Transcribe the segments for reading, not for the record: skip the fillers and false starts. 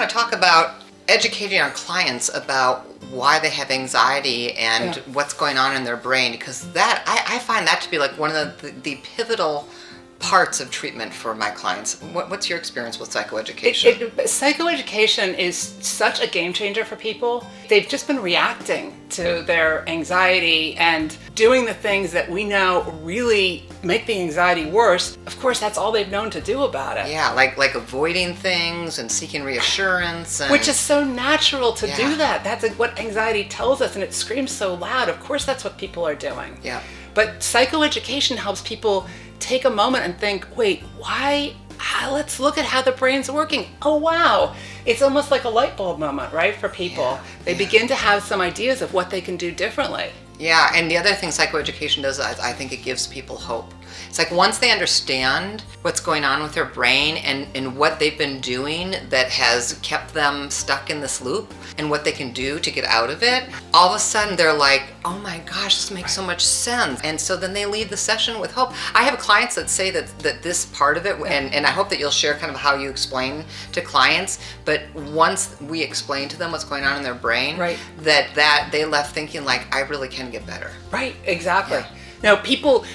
want to talk about educating our clients about why they have anxiety and what's going on in their brain, because that I find that to be like one of the pivotal parts of treatment for my clients. What's your experience with psychoeducation? Psychoeducation is such a game changer for people. They've just been reacting to their anxiety and doing the things that we know really make the anxiety worse. Of course, that's all they've known to do about it. Yeah, like avoiding things and seeking reassurance. Which is so natural to do that. That's what anxiety tells us, and it screams so loud. Of course, that's what people are doing. Yeah. But psychoeducation helps people take a moment and think, wait, why? Let's look at how the brain's working. Oh, wow. It's almost like a light bulb moment, right, for people. They begin to have some ideas of what they can do differently. Yeah, and the other thing psychoeducation does, I think it gives people hope. It's like once they understand what's going on with their brain and what they've been doing that has kept them stuck in this loop and what they can do to get out of it, all of a sudden they're like, oh my gosh, this makes so much sense. And so then they leave the session with hope. I have clients that say that this part of it, and I hope that you'll share kind of how you explain to clients, but once we explain to them what's going on in their brain, that they left thinking like, I really can get better. Right, exactly. Yeah. No, people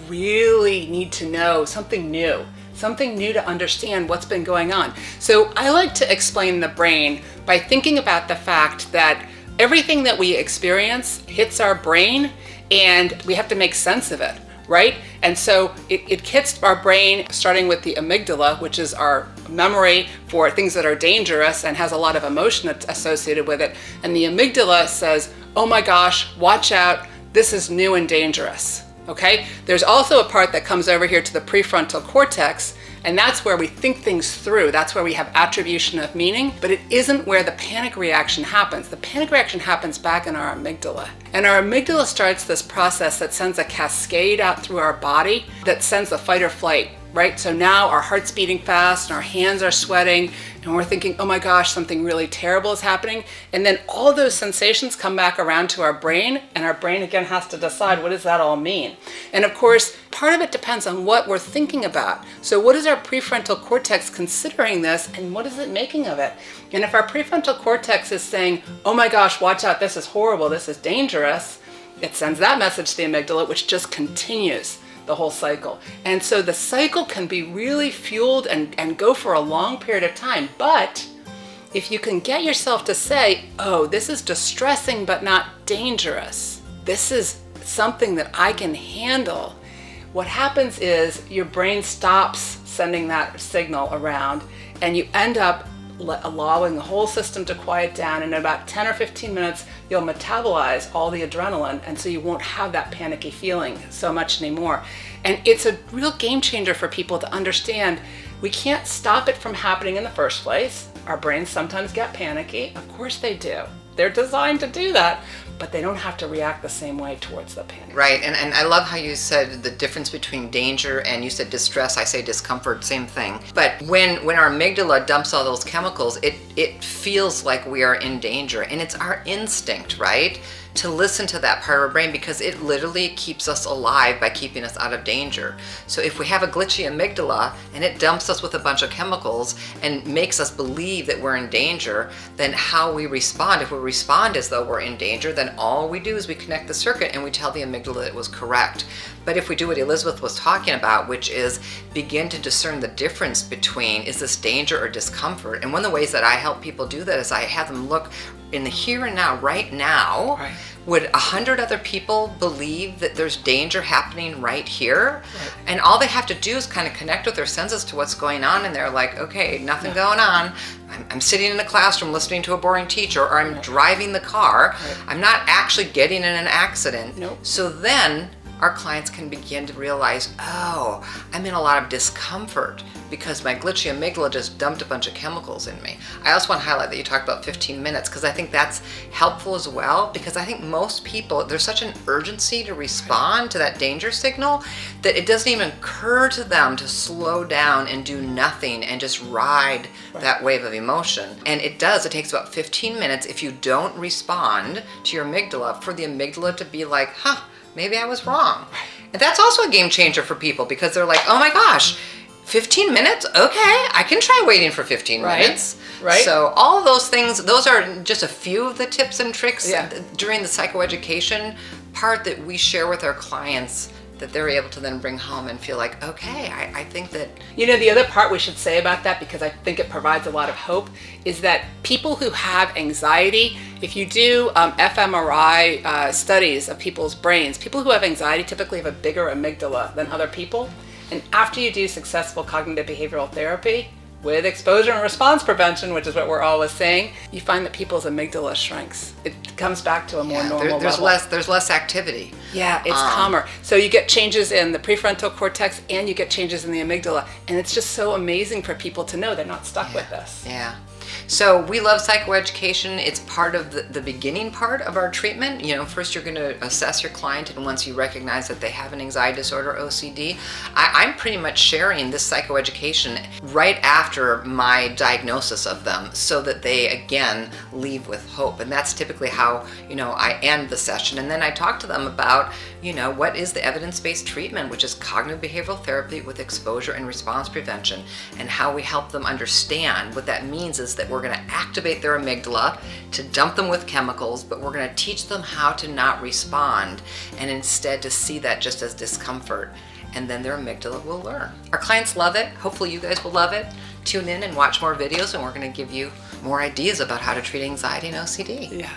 really need to know something new to understand what's been going on. So I like to explain the brain by thinking about the fact that everything that we experience hits our brain and we have to make sense of it, right? And so it hits our brain starting with the amygdala, which is our memory for things that are dangerous and has a lot of emotion associated with it. And the amygdala says, oh my gosh, watch out. This is new and dangerous, okay? There's also a part that comes over here to the prefrontal cortex, and that's where we think things through. That's where we have attribution of meaning, but it isn't where the panic reaction happens. The panic reaction happens back in our amygdala. And our amygdala starts this process that sends a cascade out through our body that sends the fight or flight, right? So now our heart's beating fast and our hands are sweating and we're thinking, oh my gosh, something really terrible is happening. And then all those sensations come back around to our brain, and our brain again has to decide, what does that all mean? And of course, part of it depends on what we're thinking about. So what is our prefrontal cortex considering this, and what is it making of it? And if our prefrontal cortex is saying, oh my gosh, watch out, this is horrible, this is dangerous, it sends that message to the amygdala, which just continues the whole cycle. And so the cycle can be really fueled and go for a long period of time. But if you can get yourself to say, oh, this is distressing but not dangerous, this is something that I can handle, what happens is your brain stops sending that signal around and you end up allowing the whole system to quiet down. And in about 10 or 15 minutes, you'll metabolize all the adrenaline, and so you won't have that panicky feeling so much anymore. And it's a real game changer for people to understand we can't stop it from happening in the first place. Our brains sometimes get panicky. Of course they do. They're designed to do that, but they don't have to react the same way towards the panic. Right, and I love how you said the difference between danger and you said distress, I say discomfort, same thing. But when our amygdala dumps all those chemicals, it feels like we are in danger, and it's our instinct, right, to listen to that part of our brain because it literally keeps us alive by keeping us out of danger. So if we have a glitchy amygdala and it dumps us with a bunch of chemicals and makes us believe that we're in danger, then how we respond, if we respond as though we're in danger, then all we do is we connect the circuit and we tell the amygdala it was correct. But if we do what Elizabeth was talking about, which is begin to discern the difference between, is this danger or discomfort? And one of the ways that I help people do that is I have them look in the here and now, right now. Right. Would 100 other people believe that there's danger happening right here? Right. And all they have to do is kind of connect with their senses to what's going on, and they're like, okay, nothing going on. I'm sitting in a classroom listening to a boring teacher, or I'm driving the car. Right. I'm not actually getting in an accident. Nope. So then our clients can begin to realize, oh, I'm in a lot of discomfort because my glitchy amygdala just dumped a bunch of chemicals in me. I also want to highlight that you talked about 15 minutes because I think that's helpful as well, because I think most people, there's such an urgency to respond to that danger signal that it doesn't even occur to them to slow down and do nothing and just ride that wave of emotion. And it takes about 15 minutes if you don't respond to your amygdala for the amygdala to be like, maybe I was wrong. And that's also a game changer for people because they're like, oh my gosh, 15 minutes? Okay, I can try waiting for 15 Right, minutes. right. So all of those things, those are just a few of the tips and tricks Yeah. during the psychoeducation part that we share with our clients that they're able to then bring home and feel like, okay, I think that... You know, the other part we should say about that, because I think it provides a lot of hope, is that people who have anxiety, if you do fMRI studies of people's brains, people who have anxiety typically have a bigger amygdala than other people. And after you do successful cognitive behavioral therapy with exposure and response prevention, which is what we're always saying, you find that people's amygdala shrinks. It comes back to a more normal level. There's less activity. Yeah, it's calmer. So you get changes in the prefrontal cortex and you get changes in the amygdala. And it's just so amazing for people to know they're not stuck with this. Yeah. So we love psychoeducation. It's part of the beginning part of our treatment. You know, first you're going to assess your client, and once you recognize that they have an anxiety disorder, OCD, I'm pretty much sharing this psychoeducation right after my diagnosis of them so that they, again, leave with hope. And that's typically how, you know, I end the session. And then I talk to them about, you know, what is the evidence-based treatment, which is cognitive behavioral therapy with exposure and response prevention, and how we help them understand what that means is that we're going to activate their amygdala to dump them with chemicals, but we're going to teach them how to not respond and instead to see that just as discomfort, and then their amygdala will learn. Our clients love it. Hopefully you guys will love it. Tune in and watch more videos, and we're going to give you more ideas about how to treat anxiety and OCD. Yeah.